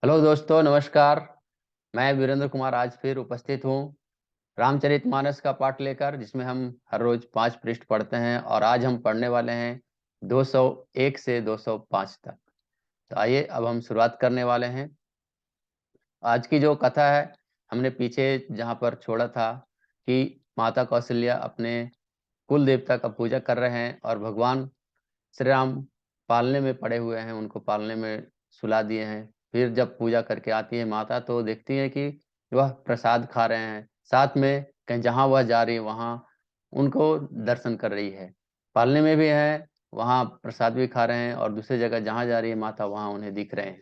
Hello दोस्तों, नमस्कार। मैं वीरेंद्र कुमार आज फिर उपस्थित हूँ रामचरितमानस का पाठ लेकर, जिसमें हम हर रोज 5 पृष्ठ पढ़ते हैं और आज हम पढ़ने वाले हैं 201 से 205 तक। तो आइए अब हम शुरुआत करने वाले हैं। आज की जो कथा है, हमने पीछे जहाँ पर छोड़ा था कि माता कौशल्या अपने कुल देवता का पूजा कर रहे हैं और भगवान श्री राम पालने में पड़े हुए हैं, उनको पालने में सुला दिए हैं। फिर जब पूजा करके आती है माता, तो देखती है कि वह प्रसाद खा रहे हैं, साथ में कहीं जहाँ वह जा रही है वहाँ उनको दर्शन कर रही है। पालने में भी है, वहाँ प्रसाद भी खा रहे हैं और दूसरी जगह जहाँ जा रही है माता वहाँ उन्हें दिख रहे हैं।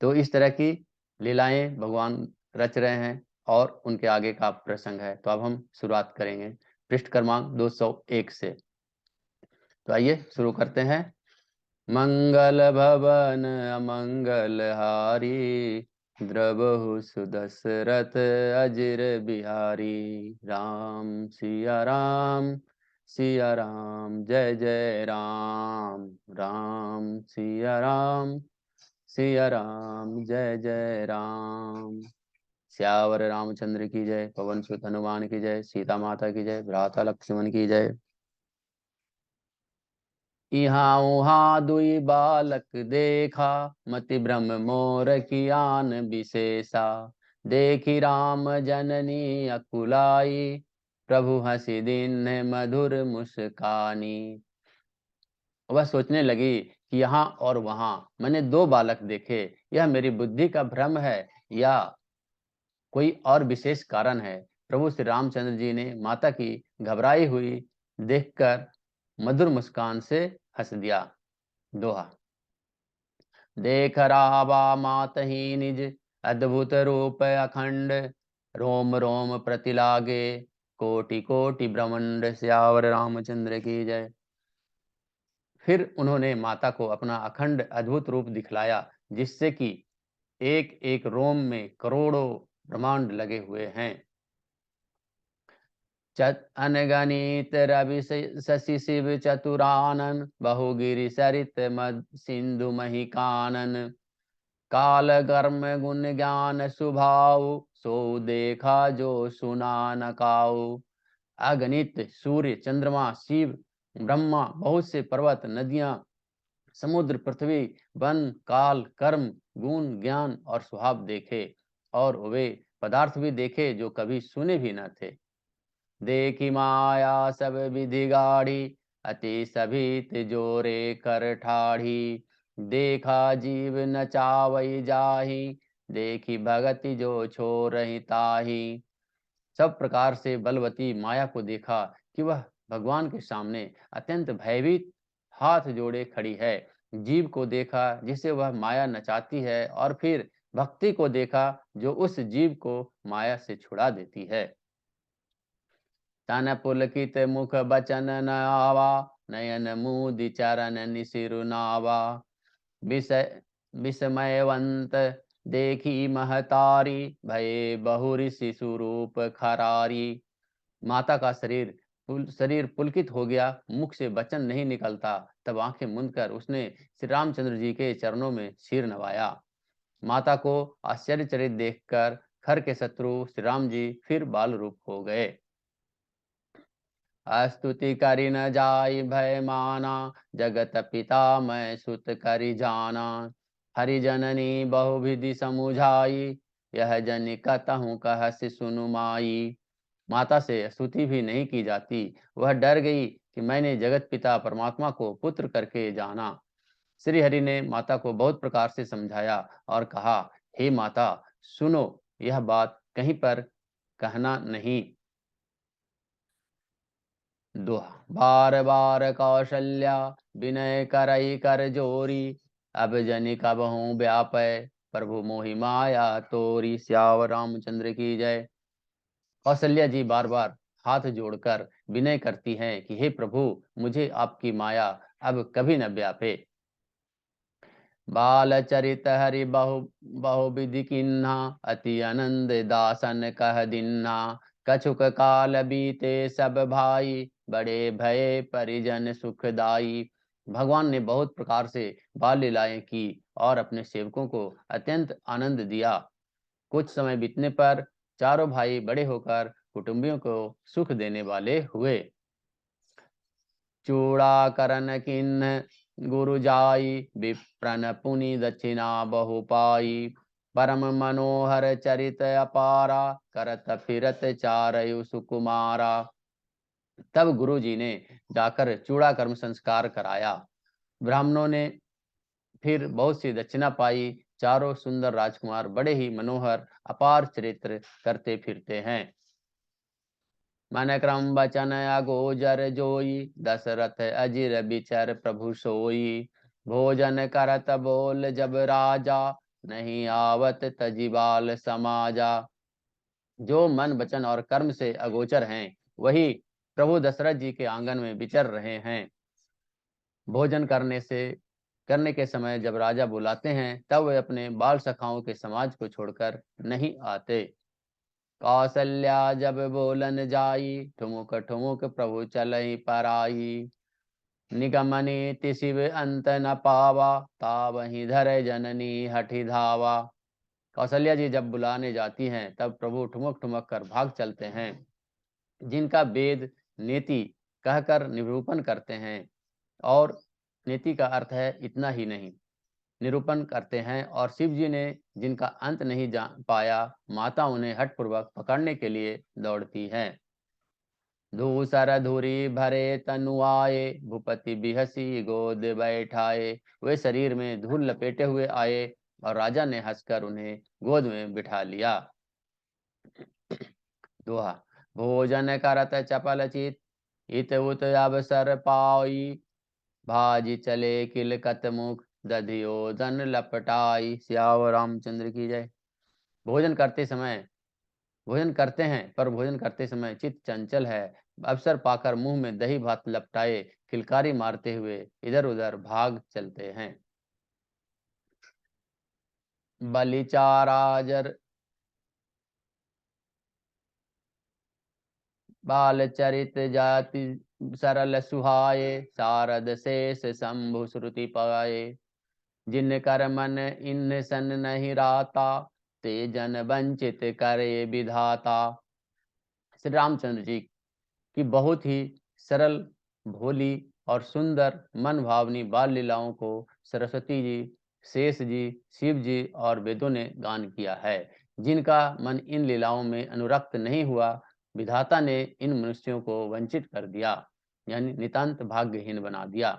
तो इस तरह की लीलाएं भगवान रच रहे हैं और उनके आगे का प्रसंग है। तो अब हम शुरुआत करेंगे पृष्ठ क्रमांक 201 से। तो आइए शुरू करते हैं। मंगल भवन अमंगल हारी, द्रवहु सुदशरथ अजिर बिहारी। राम सिया राम, सिया राम जय जय राम। राम सिया राम, सिया राम जय जय राम। श्यावर रामचंद्र की जय, पवन सुत हनुमान की जय, सीता माता की जय, भ्राता लक्ष्मण की जय। यहाँ उहाँ दुई बालक देखा, मति भ्रम मोर कियान विशेषा। देखी राम जननी अकुलाई, प्रभु हंसी दीन्ह मधुर मुस्कानी। वह सोचने लगी कि यहाँ और वहां मैंने दो बालक देखे, यह मेरी बुद्धि का भ्रम है या कोई और विशेष कारण है। प्रभु श्री रामचंद्र जी ने माता की घबराई हुई देखकर मधुर मुस्कान से हंस दिया। दोहा। देख रावा मात ही निज, अद्भुत रूप अखंड। रोम रोम प्रति लागे, कोटि कोटि ब्रह्मांड। श्यावर रामचंद्र की जय। फिर उन्होंने माता को अपना अखंड अद्भुत रूप दिखलाया, जिससे कि एक एक रोम में करोड़ों ब्रह्मांड लगे हुए हैं। अनगणित रवि शशि शिव चतुरानन, बहुगिरि सरित मद सिंधु मही कानन। काल कर्म गुण ज्ञान स्वभाव, सो देखा जो सुना न काऊ। अगणित सूर्य चंद्रमा शिव ब्रह्मा, बहुत से पर्वत नदियां समुद्र पृथ्वी वन काल कर्म गुण ज्ञान और स्वभाव देखे, और वे पदार्थ भी देखे जो कभी सुने भी न थे। देखी माया सब विधि गाढ़ी, अति सभी तिजोरे कर ठाढ़ी। देखा जीव नचावई जाही, देखी भगति जो छोरहि ताही। सब प्रकार से बलवती माया को देखा कि वह भगवान के सामने अत्यंत भयभीत हाथ जोड़े खड़ी है। जीव को देखा जिसे वह माया नचाती है, और फिर भक्ति को देखा जो उस जीव को माया से छुड़ा देती है। तन पुलकित मुख बचन न आवा, नयन मुदि चरण निसिरु नावा। विषय विस्मयवंत देखी महतारी, भये बहु ऋषि स्वरूप खरारी। माता का शरीर पुलकित हो गया, मुख से वचन नहीं निकलता। तब आंखें मूंद कर उसने श्री रामचंद्र जी के चरणों में सिर नवाया। माता को आश्चर्यचरित देखकर खर के शत्रु श्री राम जी फिर बाल रूप हो गए। स्तुति करि न जाय भय माना, जगत पिता मैं सुत करि जाना। हरि जननी बहुविधि समुझाई, यह जनि कतहु कहसि सुनु माई। माता से स्तुति भी नहीं की जाती। वह डर गई कि मैंने जगत पिता परमात्मा को पुत्र करके जाना। श्री हरि ने माता को बहुत प्रकार से समझाया और कहा, हे माता सुनो, यह बात कहीं पर कहना नहीं। दोहा। बार बार कौशल्या, विनय करई कर जोरी। अब जनि कबहु व्यापै, प्रभु मोहि माया तोरी। श्यावर रामचंद्र की जय। कौशल्या जी बार बार हाथ जोड़कर विनय करती हैं कि हे प्रभु, मुझे आपकी माया अब कभी न व्यापे। बाल चरित हरि बहु बहु विधि किन्हा, अति आनंद दासन कह दिन्हा। कछुक काल बीते सब भाई, बड़े भये परिजन सुखदाई। भगवान ने बहुत प्रकार से बाल लीलाएं की और अपने सेवकों को अत्यंत आनंद दिया। कुछ समय बीतने पर चारों भाई बड़े होकर कुटुंबियों को सुख देने वाले हुए। चूड़ा करन किन्न गुरु जाई, विप्रन पुनि दक्षिणा बहु पाई। परम मनोहर चरित अपारा, करत फिरत चारयु सुकुमारा। तब गुरु जी ने जाकर चूड़ा कर्म संस्कार कराया। ब्राह्मणों ने फिर बहुत सी दक्षिणा पाई। चारों सुंदर राजकुमार बड़े ही मनोहर अपार चरित्र करते फिरते हैं। मन क्रम बचन अगोचर जोई, दशरथ अजिर बिचर प्रभु सोई। भोजन करत बोल जब राजा, नहीं आवत तजिबाल समाजा। जो मन वचन और कर्म से अगोचर हैं, वही प्रभु दशरथ जी के आंगन में विचर रहे हैं। भोजन करने के समय जब राजा बुलाते हैं, तब वे अपने बाल सखाओं के समाज को छोड़कर नहीं आते। कौशल्या जब बोलन जाई, ठुमुक ठुमुक प्रभु चलई पराई। निगमनी तिसिव अंत न पावा, तावहि धर जननी हठि धावा। कौशल्या जी जब बुलाने जाती हैं, तब प्रभु ठुमक ठुमक कर भाग चलते हैं। जिनका वेद नीति कहकर निरूपण करते हैं, और नीति का अर्थ है इतना ही नहीं, निरूपण करते हैं। और शिव जी ने जिनका अंत नहीं जान पाया, माता उन्हें हठपूर्वक पकड़ने के लिए दौड़ती हैं। धूसर धुरी भरे तनु आए, भूपति बिहसी गोद बैठाए। वे शरीर में धूल लपेटे हुए आए और राजा ने हंसकर उन्हें गोद में बिठा लिया। दोहा। भोजन करत चपल चित, इत उत अवसर पाई। भाजी चले किलकत मुख, दधियोदन लपटाई। सियावर रामचंद्र की जय। भोजन करते हैं, पर भोजन करते समय चित्त चंचल है। अवसर पाकर मुंह में दही भात लपटाए किलकारी मारते हुए इधर उधर भाग चलते हैं। बलिचाराजर बाल चरित जाति सरल सुहाये, शारद शेष शंभु श्रुति पाए। जिन कर मन इन सन नहीं राता, ते जन वंचित करे विधाता। श्री रामचंद्र जी की बहुत ही सरल, भोली और सुंदर मन भावनी बाल लीलाओं को सरस्वती जी, शेष जी, शिव जी और वेदों ने गान किया है। जिनका मन इन लीलाओं में अनुरक्त नहीं हुआ, विधाता ने इन मनुष्यों को वंचित कर दिया, यानी नितांत भाग्यहीन बना दिया।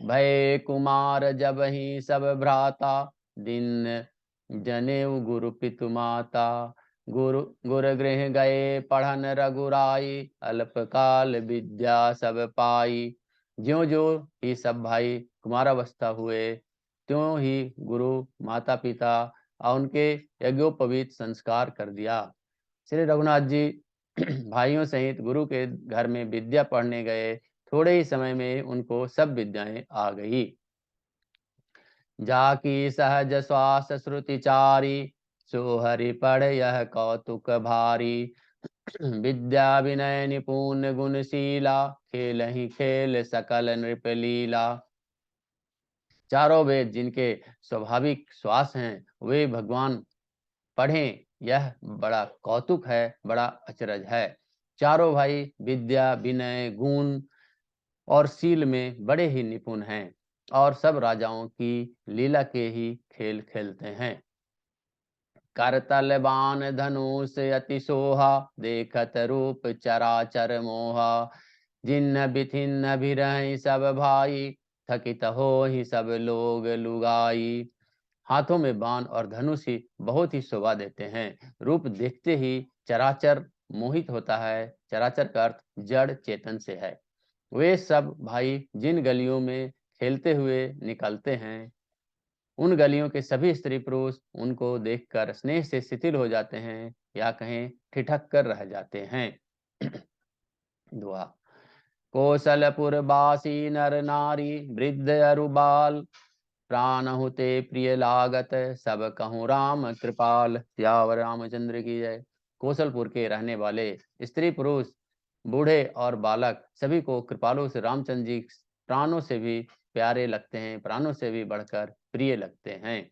भय कुमार जब ही सब भ्राता, दिन जनेऊ गुरु पितु माता। गुर गृह गए पढ़न रघुराई, अल्पकाल विद्या सब पाई। ज्यो ज्यो ही सब भाई कुमारावस्था हुए, त्यों ही गुरु माता पिता और उनके यज्ञोपवीत संस्कार कर दिया। श्री रघुनाथ जी भाइयों सहित गुरु के घर में विद्या पढ़ने गए। थोड़े ही समय में उनको सब विद्याएं आ गई। जाकी सहज श्वास श्रुति चारी, सो हरि पढ़ यह कौतुक भारी। विद्या विनय निपुण गुणशीला, खेल ही खेल सकल नृप लीला। चारों वेद जिनके स्वाभाविक श्वास हैं, वे भगवान पढ़ें, यह बड़ा कौतुक है, बड़ा अचरज है। चारों भाई विद्या विनय गुण और शील में बड़े ही निपुण हैं, और सब राजाओं की लीला के ही खेल खेलते हैं। करतल बाण धनुष अति सोहा, देखत रूप चराचर मोहा। जिन्न बिथिन्न भिरहि सब भाई, थकित हो ही सब लोग लुगाई। हाथों में बाण और धनुष ही बहुत ही शोभा देते हैं। रूप देखते ही चराचर मोहित होता है। चराचर का अर्थ जड़ चेतन से है। वे सब भाई जिन गलियों में खेलते हुए निकलते हैं, उन गलियों के सभी स्त्री पुरुष उनको देखकर स्नेह से शिथिल हो जाते हैं, या कहें ठिठक कर रह जाते हैं। दुआ। कौशलपुर बासी नर नारी, वृद्ध अरु बाल। प्राण होते प्रिय लागत, सब कहूँ राम कृपाल। सियावर रामचंद्र की जय। कौशलपुर के रहने वाले स्त्री पुरुष, बूढ़े और बालक सभी को कृपालु से रामचंद्र जी प्राणों से भी प्यारे लगते हैं, प्राणों से भी बढ़कर प्रिय लगते हैं।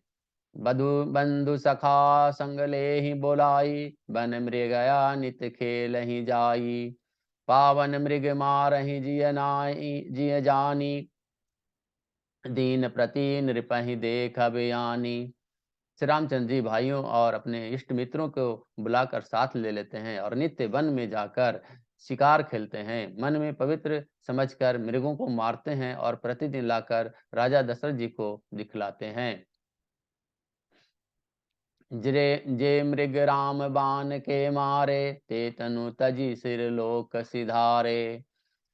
बधु बंधु सखा संग लेहि बोलाई, बन मृगया नित खेल ही जाई। पावन मृग मारहि जिय जानी, दीन प्रति नृपहि देख बयानी। श्री रामचंद्र जी भाइयों और अपने इष्ट मित्रों को बुलाकर साथ ले लेते हैं और नित्य वन में जाकर शिकार खेलते हैं। मन में पवित्र समझकर मृगों को मारते हैं और प्रतिदिन लाकर राजा दशरथ जी को दिखलाते हैं। जे मृग राम बाण के मारे, ते तनु तजी सिर लोक सिधारे।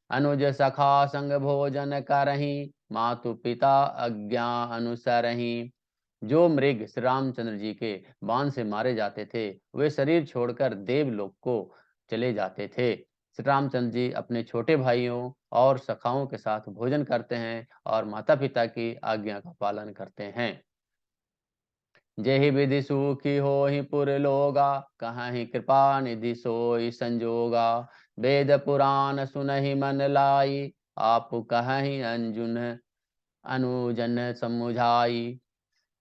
अनुज सखा संग भोजन करही, मातु पिता आज्ञा अनुसरही। जो मृग श्री रामचंद्र जी के बाण से मारे जाते थे वे शरीर छोड़कर देवलोक को चले जाते थे। श्री रामचंद्र जी अपने छोटे भाइयों और सखाओं के साथ भोजन करते हैं और माता पिता की आज्ञा का पालन करते हैं। जेहि विधि सुखी होहि पुर लोगा, कहाहि कृपा निधि सोई संजोगा। वेद पुराण सुनहि मन लाई, आप कहाहि अंजुन अनुजन समुझाई।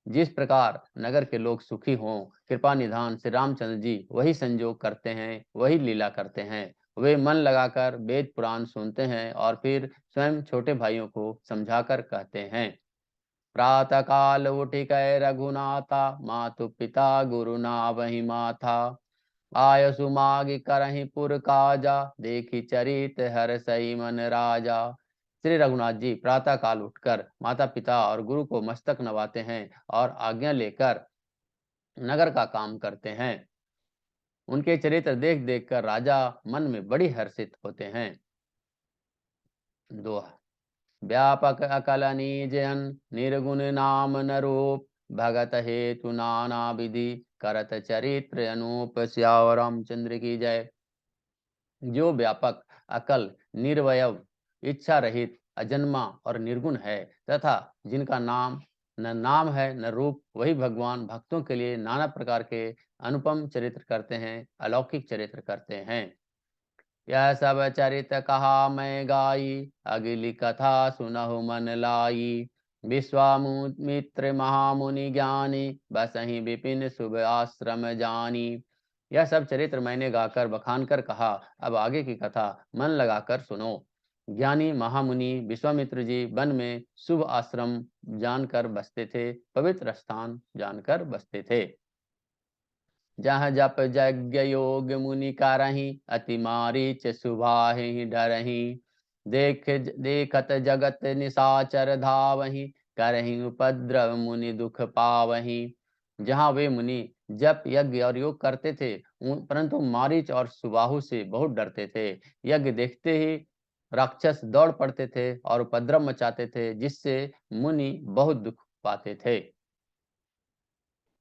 जिस प्रकार नगर के लोग सुखी हों, कृपा निधान श्री रामचंद्र जी वही संजोग करते हैं, वही लीला करते हैं। वे मन लगाकर वेद पुराण सुनते हैं और फिर स्वयं छोटे भाइयों को समझाकर कहते हैं। प्रातः काल उठि कै रघुनाथा, मातु पिता गुरु नावहि माथा। आयसु मागी करहि पुर काजा, देखी चरित हर्षहि मन राजा। श्री रघुनाथ जी प्रातः काल उठकर माता पिता और गुरु को मस्तक नवाते हैं और आज्ञा लेकर नगर का काम करते हैं। उनके चरित्र देख देख कर राजा मन में बड़ी हर्षित होते हैं। दोहा। व्यापक अकल निजन, निर्गुण नाम न रूप। भगत हेतु नाना विधि, करत चरित्र अनूप। सियावर रामचंद्र की जय। जो व्यापक, अकल, निर्वयव, इच्छा रहित, अजन्मा और निर्गुण है तथा जिनका नाम है न रूप, वही भगवान भक्तों के लिए नाना प्रकार के अनुपम चरित्र करते हैं, अलौकिक चरित्र करते हैं। यह सब चरित कहा मैं गाई, अगली कथा सुनहु मन लाई। विश्वामित्र महामुनि ज्ञानी, बसहि विपिन शुभ आश्रम जानी। यह सब चरित्र मैंने गाकर बखान कर कहा, अब आगे की कथा मन लगाकर सुनो। ज्ञानी महामुनि विश्वामित्र जी वन में शुभ आश्रम जानकर बसते थे, पवित्र स्थान जानकर बसते थे। जहाँ जप यज्ञ योग मुनि करही, अति मारीच सुभाहि डरही। देखत जगत निशाचर धावही, करही उपद्रव मुनि दुख पावही। जहाँ वे मुनि जप यज्ञ और योग करते थे, परंतु मारीच और सुबाहु से बहुत डरते थे। यज्ञ देखते ही राक्षस दौड़ पड़ते थे और उपद्रव मचाते थे, जिससे मुनि बहुत दुख पाते थे।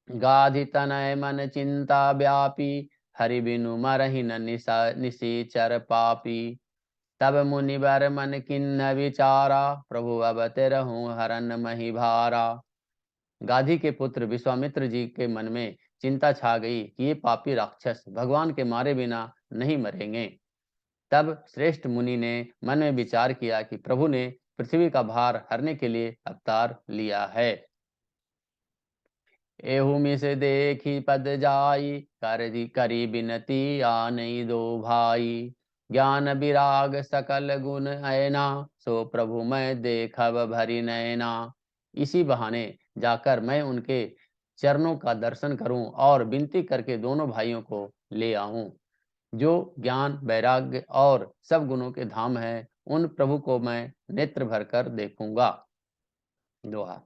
गाधि तनय मन चिंता व्यापी, हरि बिनु मरहि न निशाचर पापी। तब मुनिवर मन किन्न विचारा, प्रभु अवते रहूं हरन मही भारा। गाधी के पुत्र विश्वामित्र जी के मन में चिंता छा गई कि ये पापी राक्षस भगवान के मारे बिना नहीं मरेंगे। तब श्रेष्ठ मुनि ने मन में विचार किया कि प्रभु ने पृथ्वी का भार हरने के लिए अवतार लिया है। एहू मिस देखी पद जाई, करी बिनती आनई दो भाई। ज्ञान विराग सकल गुण ऐना, सो प्रभु मैं देखब भरी नैना। इसी बहाने जाकर मैं उनके चरणों का दर्शन करूं और विनती करके दोनों भाइयों को ले आऊं। जो ज्ञान वैराग्य और सब गुणों के धाम है, उन प्रभु को मैं नेत्र भरकर देखूंगा। दोहा।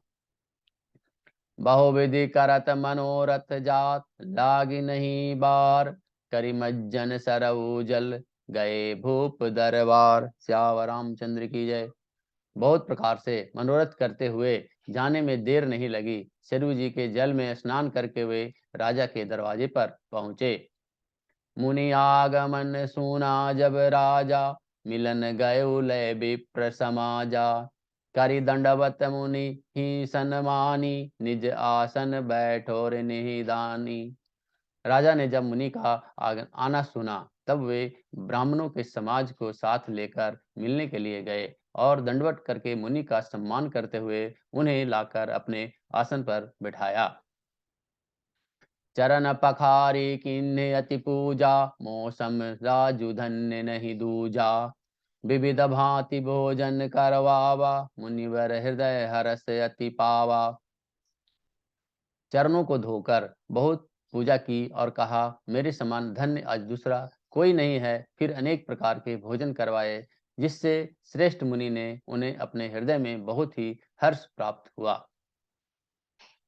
बहुविधि करत मनोरथ जात, लागी नहीं बार। करी मज्जन सरऊ जल, गए भूप दरबार। सियावर रामचंद्र की जय। बहुत प्रकार से मनोरथ करते हुए जाने में देर नहीं लगी। सरयू जी के जल में स्नान करके वे राजा के दरवाजे पर पहुंचे। मुनि आगमन सुना जब राजा, मिलन गयो लय विप्र समाजा। करि दंडवत मुनि ही सन्मानी, निज आसन बैठोर निहिदानी। राजा ने जब मुनि का आना सुना, तब वे ब्राह्मणों के समाज को साथ लेकर मिलने के लिए गए और दंडवत करके मुनि का सम्मान करते हुए उन्हें लाकर अपने आसन पर बिठाया। चरण पखारी कीन्हे अति पूजा, मौसम राजु धन्य नहीं दूजा। विविध भांति भोजन करवावा, मुनिवर हृदय हरस अति पावा। चरणों को धोकर बहुत पूजा की और कहा, मेरे समान धन्य आज दूसरा कोई नहीं है। फिर अनेक प्रकार के भोजन करवाए, जिससे श्रेष्ठ मुनि ने उन्हें अपने हृदय में बहुत ही हर्ष प्राप्त हुआ।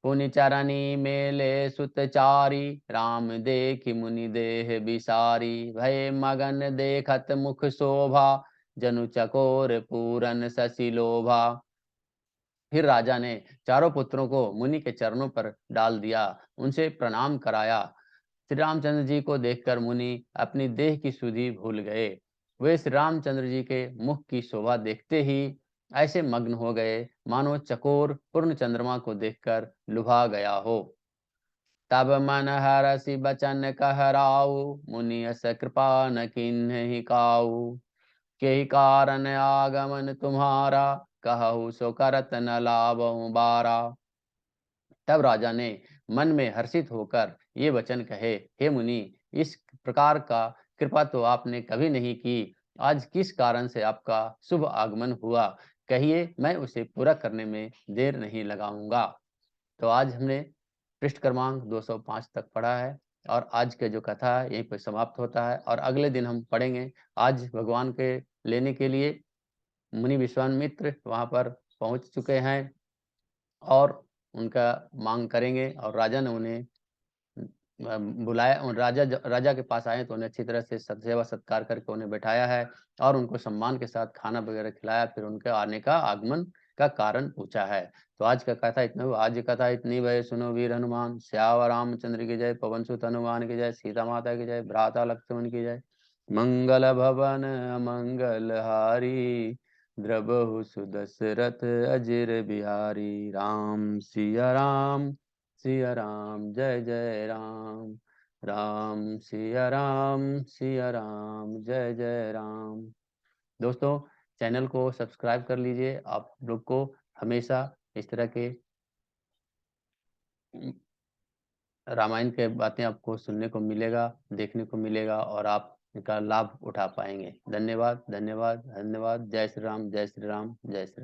पुनि चरनी मेले सुतचारी, राम देखि मुनि देह बिसारी। भय मगन देखत मुख शोभा, जनु चकोर पूरन शशि लोभा। फिर राजा ने चारों पुत्रों को मुनि के चरणों पर डाल दिया, उनसे प्रणाम कराया। श्री रामचंद्र जी को देखकर मुनि अपनी देह की सुधि भूल गए। वे श्री रामचंद्र जी के मुख की शोभा देखते ही ऐसे मग्न हो गए, मानो चकोर पूर्ण चंद्रमा को देखकर लुभा गया हो। तब मन हरषि बचन कहराऊ, मुनि अस कृपा न किन्हि काऊ। के कारण आगमन तुम्हारा, कहु सो करत न लाभहु बारा। तब राजा ने मन में हर्षित होकर ये वचन कहे, हे मुनि, इस प्रकार का कृपा तो आपने कभी नहीं की। आज किस कारण से आपका शुभ आगमन हुआ, कहिए, मैं उसे पूरा करने में देर नहीं लगाऊंगा। तो आज हमने पृष्ठ क्रमांक 205 तक पढ़ा है और आज के जो कथा है यहीं पर समाप्त होता है और अगले दिन हम पढ़ेंगे। आज भगवान के लेने के लिए मुनि विश्वामित्र वहां पर पहुंच चुके हैं और उनका मांग करेंगे और राजा ने उन्हें बुलाया। राजा के पास आए तो उन्हें अच्छी तरह से सेवा सत्कार करके उन्हें बैठाया है और उनको सम्मान के साथ खाना वगैरह खिलाया। फिर उनके आने का आगमन का कारण पूछा है। तो आज का कथा इतना हुआ। आज कथा इतनी भय सुनो वीर हनुमान, श्यावर रामचंद्र की जय, पवन सुत हनुमान की जय, सीता माता की जय, भ्राता लक्ष्मण की जय। मंगल भवन मंगल हारी, द्रबहु सुदशरथ अजिर बिहारी। राम सिया राम, सिया राम जय जय राम। राम सिया राम, सिया राम जय जय राम। दोस्तों, चैनल को सब्सक्राइब कर लीजिए। आप लोग को हमेशा इस तरह के रामायण के बातें आपको सुनने को मिलेगा, देखने को मिलेगा और आप इनका लाभ उठा पाएंगे। धन्यवाद, धन्यवाद, धन्यवाद। जय श्री राम, जय श्री राम, जय श्री राम।